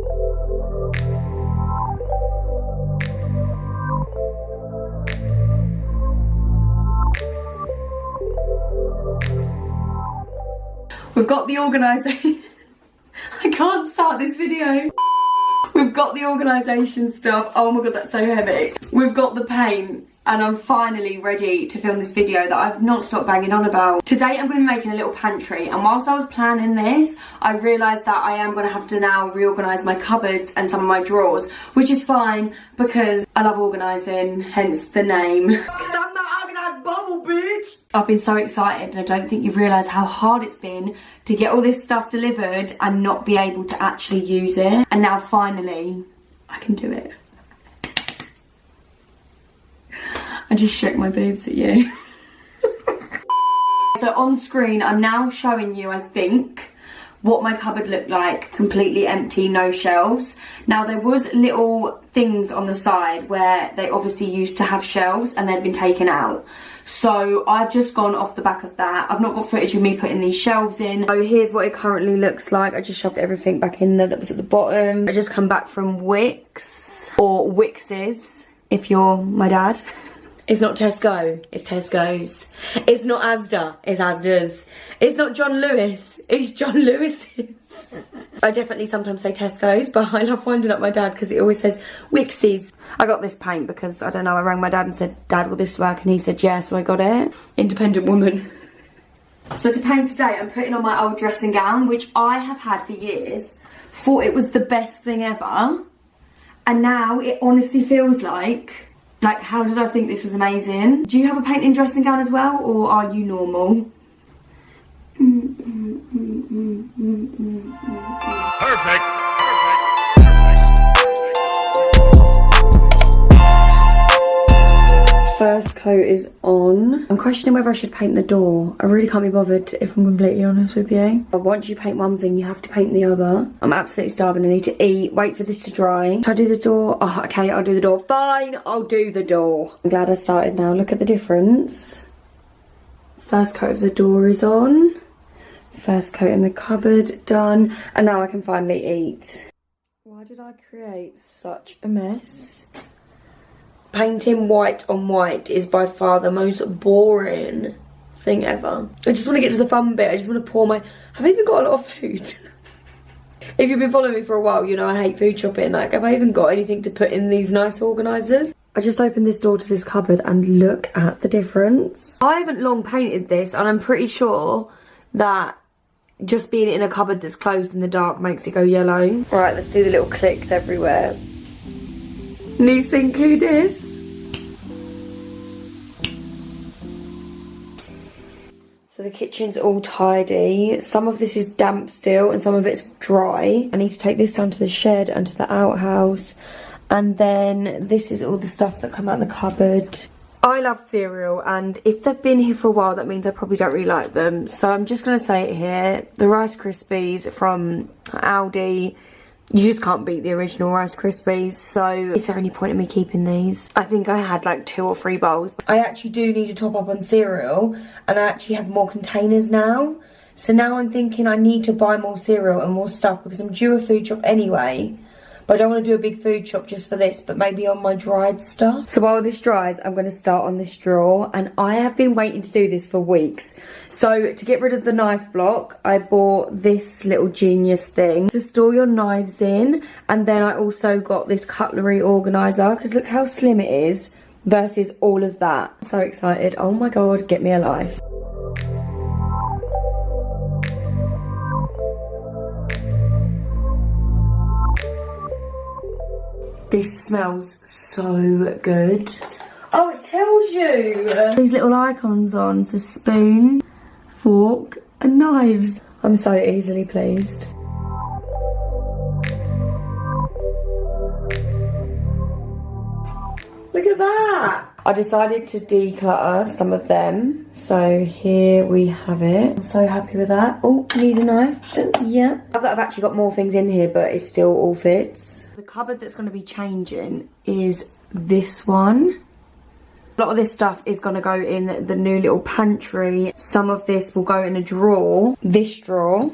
We've got the organisation. I can't start this video. We've got the organisation stuff. Oh my god, that's so heavy. We've got the paint, and I'm finally ready to film this video that I've not stopped banging on about. Today I'm going to be making a little pantry, and whilst I was planning this, I realised that I am going to have to now reorganise my cupboards and some of my drawers, which is fine because I love organising, hence the name. Because I'm the organised bubble, bitch! I've been so excited, and I don't think you've realised how hard it's been to get all this stuff delivered and not be able to actually use it. And now finally, I can do it. I just shook my boobs at you. So on screen, I'm now showing you, I think, what my cupboard looked like, completely empty, no shelves. Now there was little things on the side where they obviously used to have shelves and they'd been taken out. So I've just gone off the back of that. I've not got footage of me putting these shelves in. So here's what it currently looks like. I just shoved everything back in there that was at the bottom. I just come back from Wix, or Wix's, if you're my dad. It's not Tesco, it's Tesco's. It's not Asda, it's Asda's. It's not John Lewis, it's John Lewis's. I definitely sometimes say Tesco's, but I love winding up my dad because it always says Wix's. I got this paint because, I don't know, I rang my dad and said, Dad, will this work? And he said, yeah, so I got it. Independent woman. So to paint today, I'm putting on my old dressing gown, which I have had for years. Thought it was the best thing ever. And now it honestly feels like, how did I think this was amazing? Do you have a painting dressing gown as well, or are you normal? Perfect. First coat is on. I'm questioning whether I should paint the door. I really can't be bothered, if I'm completely honest with you. But once you paint one thing, you have to paint the other. I'm absolutely starving. I need to eat. Wait for this to dry. Should I do the door? Oh, okay, I'll do the door. Fine, I'll do the door. I'm glad I started now. Look at the difference. First coat of the door is on. First coat in the cupboard done. And now I can finally eat. Why did I create such a mess? Painting white on white is by far the most boring thing ever. I just want to get to the fun bit. I just want to pour my... Have I even got a lot of food? If you've been following me for a while, you know I hate food shopping. Like, have I even got anything to put in these nice organisers? I just opened this door to this cupboard and look at the difference. I haven't long painted this, and I'm pretty sure that just being in a cupboard that's closed in the dark makes it go yellow. Right, let's do the little clicks everywhere. New sink, who dis? So the kitchen's all tidy. Some of this is damp still and some of it's dry. I need to take this down to the shed and to the outhouse. And then this is all the stuff that come out of the cupboard. I love cereal, and if they've been here for a while, that means I probably don't really like them. So I'm just going to say it here. The Rice Krispies from Aldi, you just can't beat the original Rice Krispies. So is there any point in me keeping these? I think I had like 2 or 3 bowls. I actually do need to top up on cereal, and I actually have more containers now. So now I'm thinking I need to buy more cereal and more stuff because I'm due a food shop anyway. But I don't want to do a big food shop just for this, but maybe on my dried stuff. So while this dries, I'm going to start on this drawer. And I have been waiting to do this for weeks. So to get rid of the knife block, I bought this little genius thing to store your knives in. And then I also got this cutlery organiser, because look how slim it is versus all of that. So excited. Oh my god, get me a life. This smells so good. Oh, it tells you. These little icons on, so spoon, fork and knives. I'm so easily pleased. Look at that. I decided to declutter some of them. So here we have it. I'm so happy with that. Oh, need a knife. Oh, yeah. I've actually got more things in here, but it still all fits. The cupboard that's going to be changing is this one. A lot of this stuff is going to go in the new little pantry. Some of this will go in a drawer. This drawer.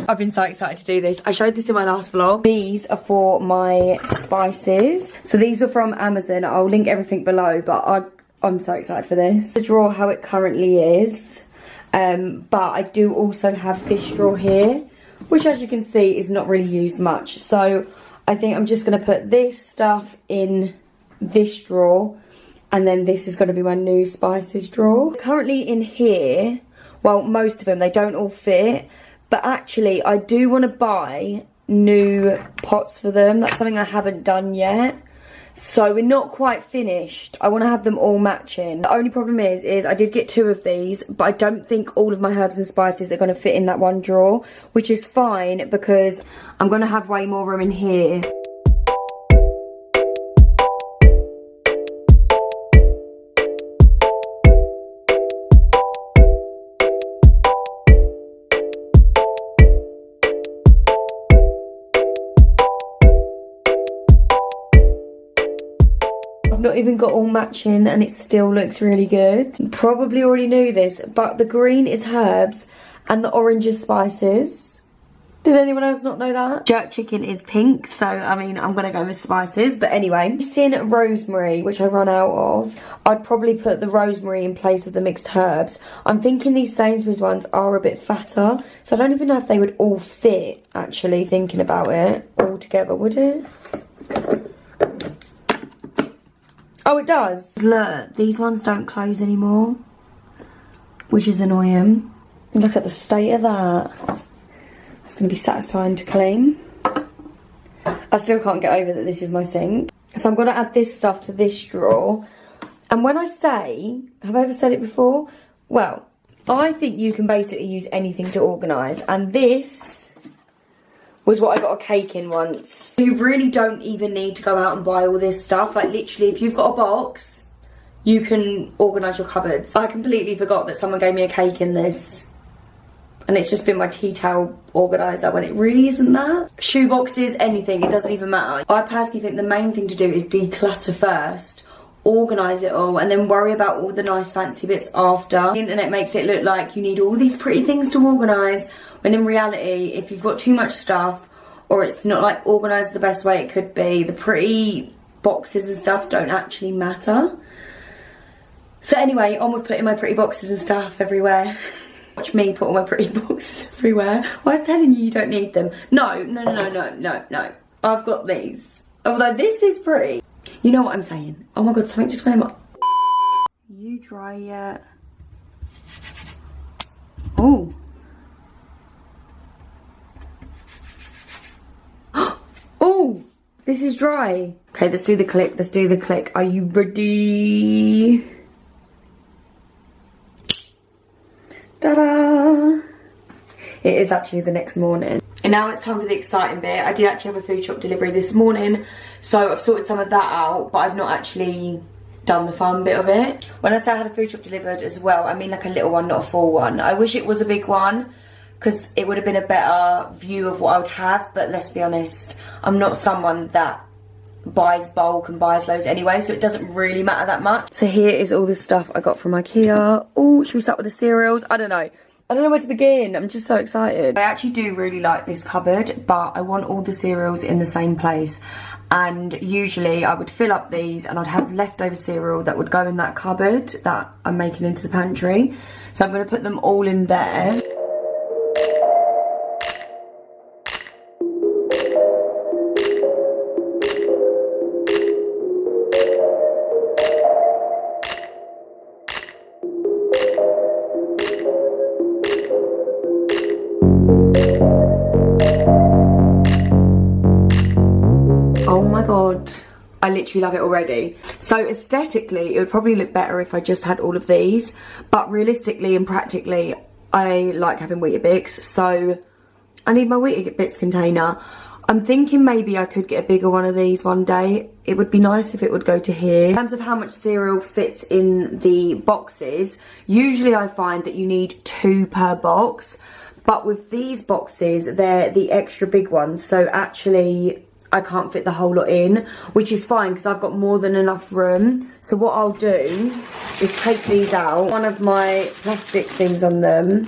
I've been so excited to do this. I showed this in my last vlog. These are for my spices. So these are from Amazon. I'll link everything below, but I'm so excited for this. The drawer how it currently is. But I do also have this drawer here, which as you can see is not really used much. So I think I'm just going to put this stuff in this drawer. And then this is going to be my new spices drawer. Currently in here, well, most of them, they don't all fit. But actually, I do want to buy new pots for them. That's something I haven't done yet. So we're not quite finished. I want to have them all matching. The only problem is I did get 2 of these, but I don't think all of my herbs and spices are going to fit in that one drawer, which is fine because I'm going to have way more room in here. Not even got all matching and it still looks really good. Probably already knew this, but the green is herbs and the orange is spices. Did anyone else not know that? Jerk chicken is pink, so I mean I'm gonna go with spices. But anyway, missing rosemary, which I run out of. I'd probably put the rosemary in place of the mixed herbs. I'm thinking these Sainsbury's ones are a bit fatter, so I don't even know if they would all fit, actually, thinking about it all together, would it? Oh, it does. Look, these ones don't close anymore, which is annoying. Look at the state of that. It's going to be satisfying to clean. I still can't get over that this is my sink. So I'm going to add this stuff to this drawer. And when I say, have I ever said it before? Well, I think you can basically use anything to organise. And this was what I got a cake in once. You really don't even need to go out and buy all this stuff. Like literally, if you've got a box, you can organise your cupboards. I completely forgot that someone gave me a cake in this. And it's just been my tea towel organiser when it really isn't that. Shoe boxes, anything, it doesn't even matter. I personally think the main thing to do is declutter first, organise it all, and then worry about all the nice fancy bits after. The internet makes it look like you need all these pretty things to organise, when in reality, if you've got too much stuff, or it's not like organised the best way it could be, the pretty boxes and stuff don't actually matter. So anyway, on with putting my pretty boxes and stuff everywhere. Watch me put all my pretty boxes everywhere. Well, I was telling you don't need them. No. I've got these. Although this is pretty. You know what I'm saying? Oh my god, something just went in my... You dry yet? Oh. Oh, this is dry. Okay, let's do the click. Let's do the click. Are you ready? Ta-da! It is actually the next morning. And now it's time for the exciting bit. I did actually have a food shop delivery this morning, so I've sorted some of that out, but I've not actually done the fun bit of it. When I say I had a food shop delivered as well, I mean like a little one, not a full one. I wish it was a big one, because it would have been a better view of what I would have, but let's be honest, I'm not someone that buys bulk and buys loads anyway, so it doesn't really matter that much. So here is all the stuff I got from Ikea. Oh, should we start with the cereals? I don't know where to begin. I'm just so excited. I actually do really like this cupboard, but I want all the cereals in the same place. And usually I would fill up these and I'd have leftover cereal that would go in that cupboard that I'm making into the pantry. So I'm going to put them all in there. I literally love it already. So aesthetically, it would probably look better if I just had all of these. But realistically and practically, I like having Weetabix. So I need my Weetabix container. I'm thinking maybe I could get a bigger one of these one day. It would be nice if it would go to here. In terms of how much cereal fits in the boxes, usually I find that you need 2 per box. But with these boxes, they're the extra big ones. So actually, I can't fit the whole lot in, which is fine because I've got more than enough room. So what I'll do is take these out, one of my plastic things on them,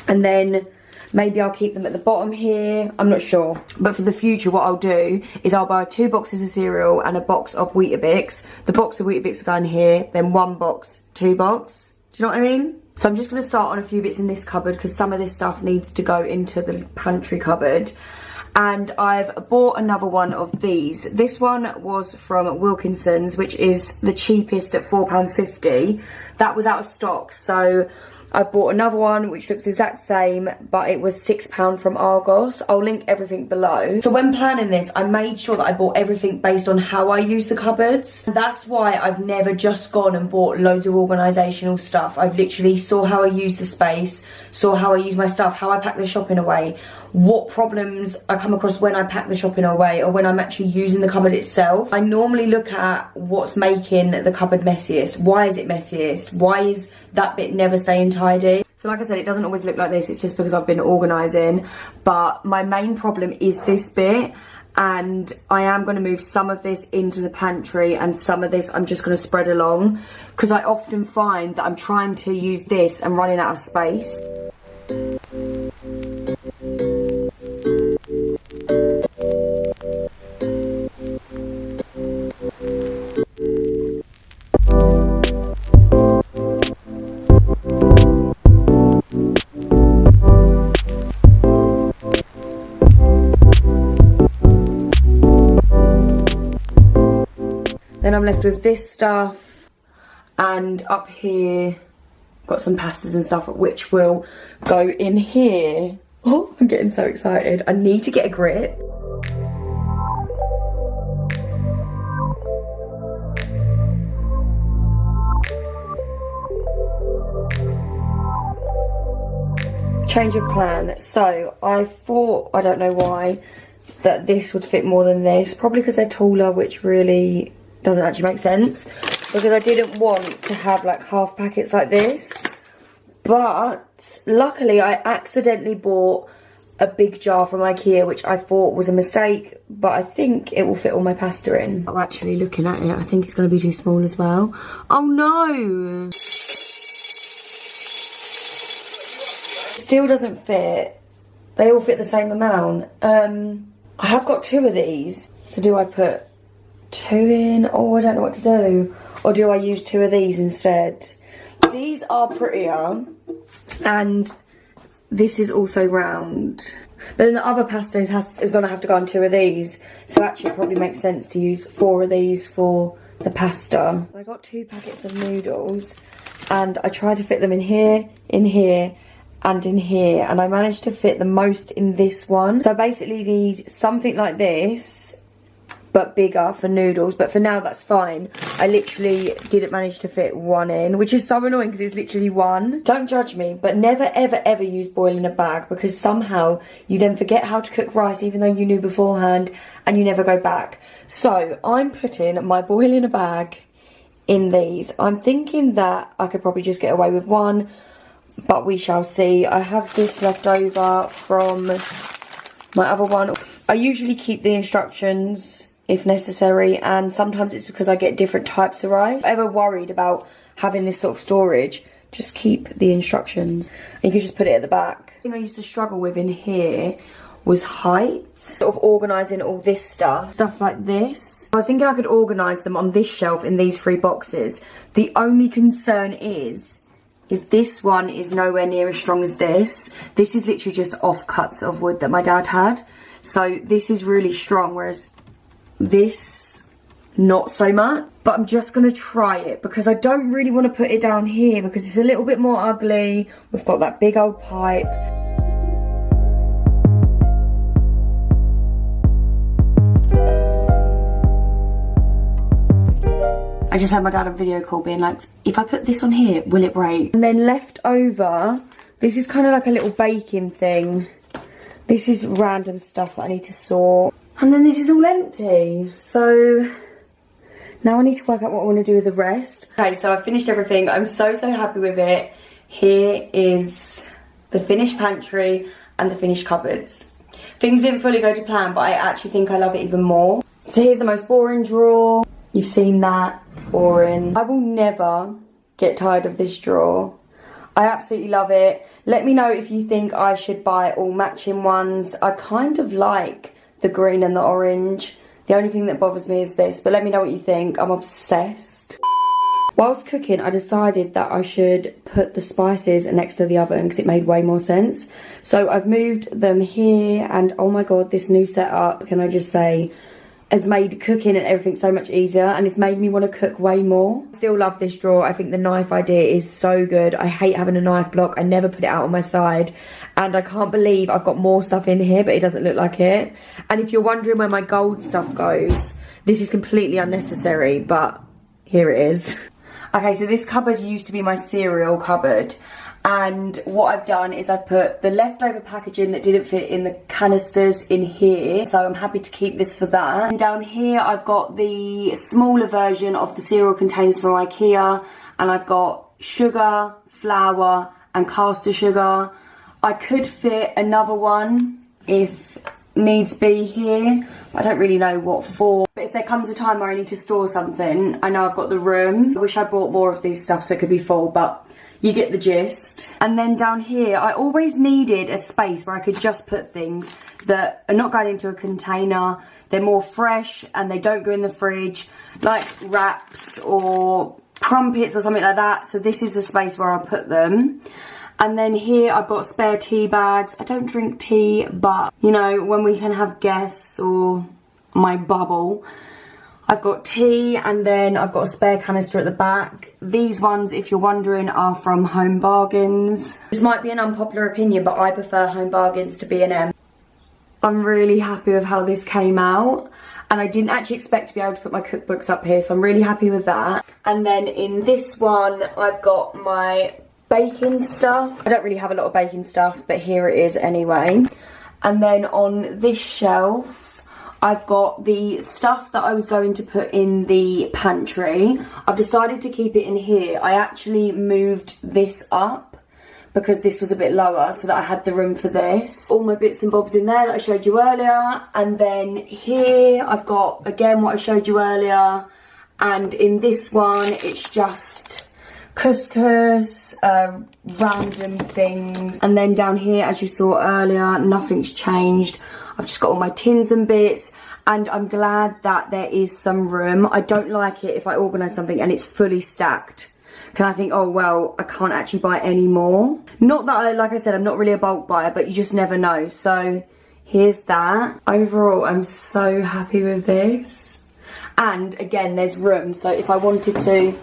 and then maybe I'll keep them at the bottom here. I'm not sure. But for the future, what I'll do is I'll buy 2 boxes of cereal and a box of Weetabix. The box of Weetabix will go in here, then 1 box, 2 box. Do you know what I mean? So I'm just going to start on a few bits in this cupboard because some of this stuff needs to go into the pantry cupboard. And I've bought another one of these. This one was from Wilkinson's, which is the cheapest at £4.50. That was out of stock, so I bought another one which looks the exact same, but it was £6 from Argos. I'll link everything below. So when planning this, I made sure that I bought everything based on how I use the cupboards. That's why I've never just gone and bought loads of organisational stuff. I've literally saw how I use the space, saw how I use my stuff, how I pack the shopping away, what problems I come across when I pack the shopping away or when I'm actually using the cupboard itself. I normally look at what's making the cupboard messiest. Why is it messiest? Why is that bit never staying tidy? So like I said, it doesn't always look like this. It's just because I've been organising. But my main problem is this bit. And I am going to move some of this into the pantry and some of this I'm just going to spread along. Because I often find that I'm trying to use this and running out of space. Then I'm left with this stuff, and up here got some pastas and stuff which will go in here. Oh, I'm getting so excited. I need to get a grip. Change of plan. So I thought, I don't know why, that this would fit more than this. Probably because they're taller, which really doesn't actually make sense, because I didn't want to have like half packets like this. But luckily I accidentally bought a big jar from Ikea, which I thought was a mistake, but I think it will fit all my pasta in. I'm actually looking at it, I think it's going to be too small as well. Oh no! Still doesn't fit. They all fit the same amount. I have got 2 of these, so do I put 2 in? Oh, I don't know what to do. Or do I use 2 of these instead? These are prettier, and this is also round. But then the other pasta is going to have to go on 2 of these. So actually it probably makes sense to use 4 of these for the pasta. I got 2 packets of noodles, and I tried to fit them in here, and in here. And I managed to fit the most in this one. So I basically need something like this, but bigger for noodles, but for now that's fine. I literally didn't manage to fit 1 in, which is so annoying because it's literally 1. Don't judge me, but never ever ever use boil in a bag, because somehow you then forget how to cook rice even though you knew beforehand, and you never go back. So I'm putting my boil in a bag in these. I'm thinking that I could probably just get away with 1, but we shall see. I have this left over from my other one. I usually keep the instructions if necessary, and sometimes it's because I get different types of rice. If I'm ever worried about having this sort of storage, just keep the instructions and you can just put it at the back. The thing I used to struggle with in here was height, sort of organising all this stuff like this. I was thinking I could organise them on this shelf in these 3 boxes. The only concern is this one is nowhere near as strong as this. This is literally just offcuts of wood that my dad had. So this is really strong, whereas this not so much. But I'm just going to try it because I don't really want to put it down here because it's a little bit more ugly. We've got that big old pipe. I just had my dad on video call being like, if I put this on here, will it break? And then left over, this is kind of like a little baking thing. This is random stuff that I need to sort. And then this is all empty. So now I need to work out what I want to do with the rest. Okay, so I've finished everything. I'm so happy with it. Here is the finished pantry and the finished cupboards. Things didn't fully go to plan, but I actually think I love it even more. So here's the most boring drawer. You've seen that, boring. I will never get tired of this drawer. I absolutely love it. Let me know if you think I should buy all matching ones. I kind of like the green and the orange. The only thing that bothers me is this, but let me know what you think. I'm obsessed. Whilst cooking, I decided that I should put the spices next to the oven because it made way more sense. So I've moved them here, and oh my god, this new setup, can I just say, has made cooking and everything so much easier, and it's made me want to cook way more. Still love this drawer. I think the knife idea is so good. I hate having a knife block. I never put it out on my side, and I can't believe I've got more stuff in here, but it doesn't look like it. And if you're wondering where my gold stuff goes, this is completely unnecessary, but here it is. Okay, so this cupboard used to be my cereal cupboard, and what I've done is I've put the leftover packaging that didn't fit in the canisters in here, so I'm happy to keep this for that. And down here I've got the smaller version of the cereal containers from Ikea, and I've got sugar, flour and caster sugar. I could fit another one if needs be here, but I don't really know what for. But if there comes a time where I need to store something, I know I've got the room. I wish I bought more of these stuff so it could be full, but you get the gist. And then down here, I always needed a space where I could just put things that are not going into a container. They're more fresh and they don't go in the fridge, like wraps or crumpets or something like that. So this is the space where I'll put them. And then here I've got spare tea bags. I don't drink tea, but you know, when we can have guests or my bubble, I've got tea, and then I've got a spare canister at the back. These ones, if you're wondering, are from Home Bargains. This might be an unpopular opinion, but I prefer Home Bargains to B&M. I'm really happy with how this came out, and I didn't actually expect to be able to put my cookbooks up here, so I'm really happy with that. And then in this one, I've got my baking stuff. I don't really have a lot of baking stuff, but here it is anyway. And then on this shelf, I've got the stuff that I was going to put in the pantry. I've decided to keep it in here. I actually moved this up because this was a bit lower, so that I had the room for this. All my bits and bobs in there that I showed you earlier. And then here I've got, again, what I showed you earlier. And in this one, it's just couscous, random things. And then down here, as you saw earlier, nothing's changed. I've just got all my tins and bits, and I'm glad that there is some room. I don't like it if I organise something and it's fully stacked. Can I think, oh well, I can't actually buy any more. Not that like I said, I'm not really a bulk buyer, but you just never know. So here's that. Overall, I'm so happy with this. And again, there's room, so if I wanted to,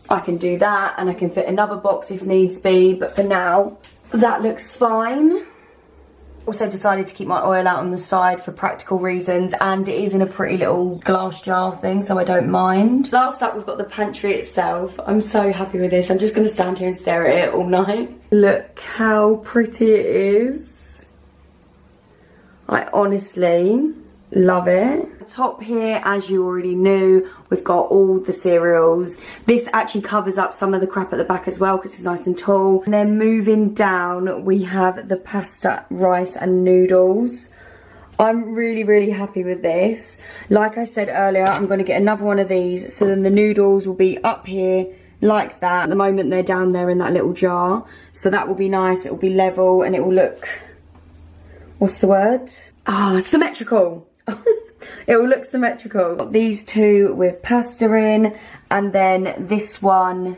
I can do that, and I can fit another box if needs be, but for now, that looks fine. Also decided to keep my oil out on the side for practical reasons, and it is in a pretty little glass jar thing, so I don't mind. Last up, we've got the pantry itself. I'm so happy with this. I'm just going to stand here and stare at it all night. Look how pretty it is. I honestly love it. Top here, as you already knew, we've got all the cereals. This actually covers up some of the crap at the back as well because it's nice and tall. And then moving down, we have the pasta, rice and noodles. I'm really happy with this. Like I said earlier, I'm going to get another one of these, so then the noodles will be up here like that. At the moment they're down there in that little jar, so that will be nice. It will be level and it will look, what's the word? Symmetrical. It will look symmetrical. Got these two with pasta in, and then this one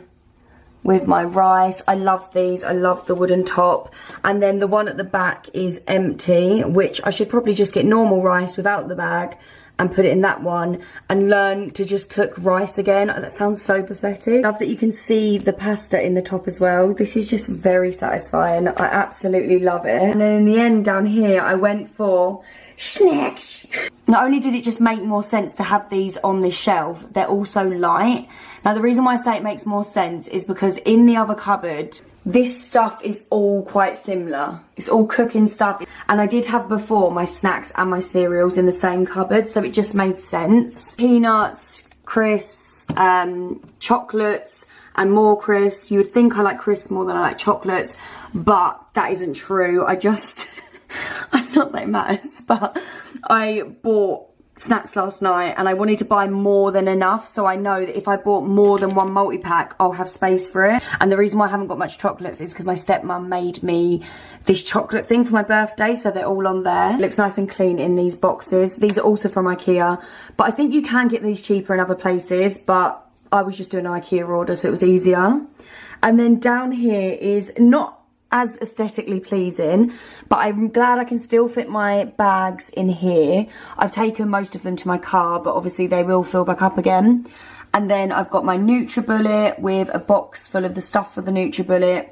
with my rice. I love these. I love the wooden top. And then the one at the back is empty, which I should probably just get normal rice without the bag and put it in that one and learn to just cook rice again. That sounds so pathetic. Love that you can see the pasta in the top as well. This is just very satisfying. I absolutely love it. And then in the end down here, I went for snacks. Not only did it just make more sense to have these on this shelf, they're also light. Now the reason why I say it makes more sense is because in the other cupboard, this stuff is all quite similar. It's all cooking stuff. And I did have before my snacks and my cereals in the same cupboard, so it just made sense. Peanuts, crisps, chocolates and more crisps. You would think I like crisps more than I like chocolates, but that isn't true. I'm not that it matters, but I bought snacks last night and I wanted to buy more than enough, so I know that if I bought more than one multi-pack I'll have space for it. And the reason why I haven't got much chocolates is because my stepmom made me this chocolate thing for my birthday, so they're all on there. It looks nice and clean in these boxes. These are also from Ikea, but I think you can get these cheaper in other places, but I was just doing an Ikea order so it was easier. And then down here is not as aesthetically pleasing, but I'm glad I can still fit my bags in here. I've taken most of them to my car, but obviously they will fill back up again. And then I've got my NutriBullet with a box full of the stuff for the NutriBullet,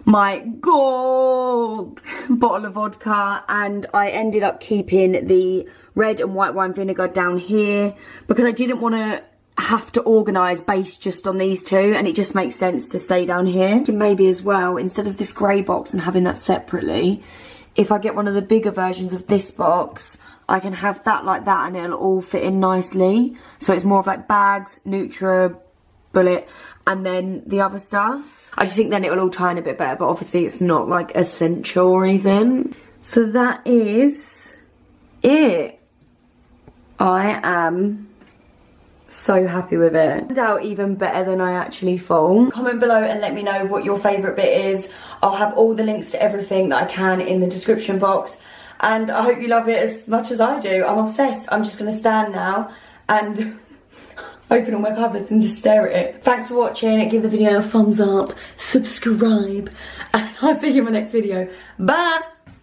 my gold bottle of vodka, and I ended up keeping the red and white wine vinegar down here because I didn't want to have to organise based just on these two, and it just makes sense to stay down here. Maybe as well, instead of this grey box and having that separately, if I get one of the bigger versions of this box, I can have that like that and it'll all fit in nicely. So it's more of like bags, NutriBullet, and then the other stuff. I just think then it'll all tie in a bit better, but obviously it's not like essential or anything. So that is it. I am so happy with it. Turned out even better than I actually thought. Comment below and let me know what your favourite bit is. I'll have all the links to everything that I can in the description box, and I hope you love it as much as I do. I'm obsessed. I'm just going to stand now and open all my cupboards and just stare at it. Thanks for watching. Give the video a thumbs up, subscribe, and I'll see you in my next video. Bye!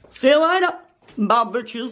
See you later. Bye bitches.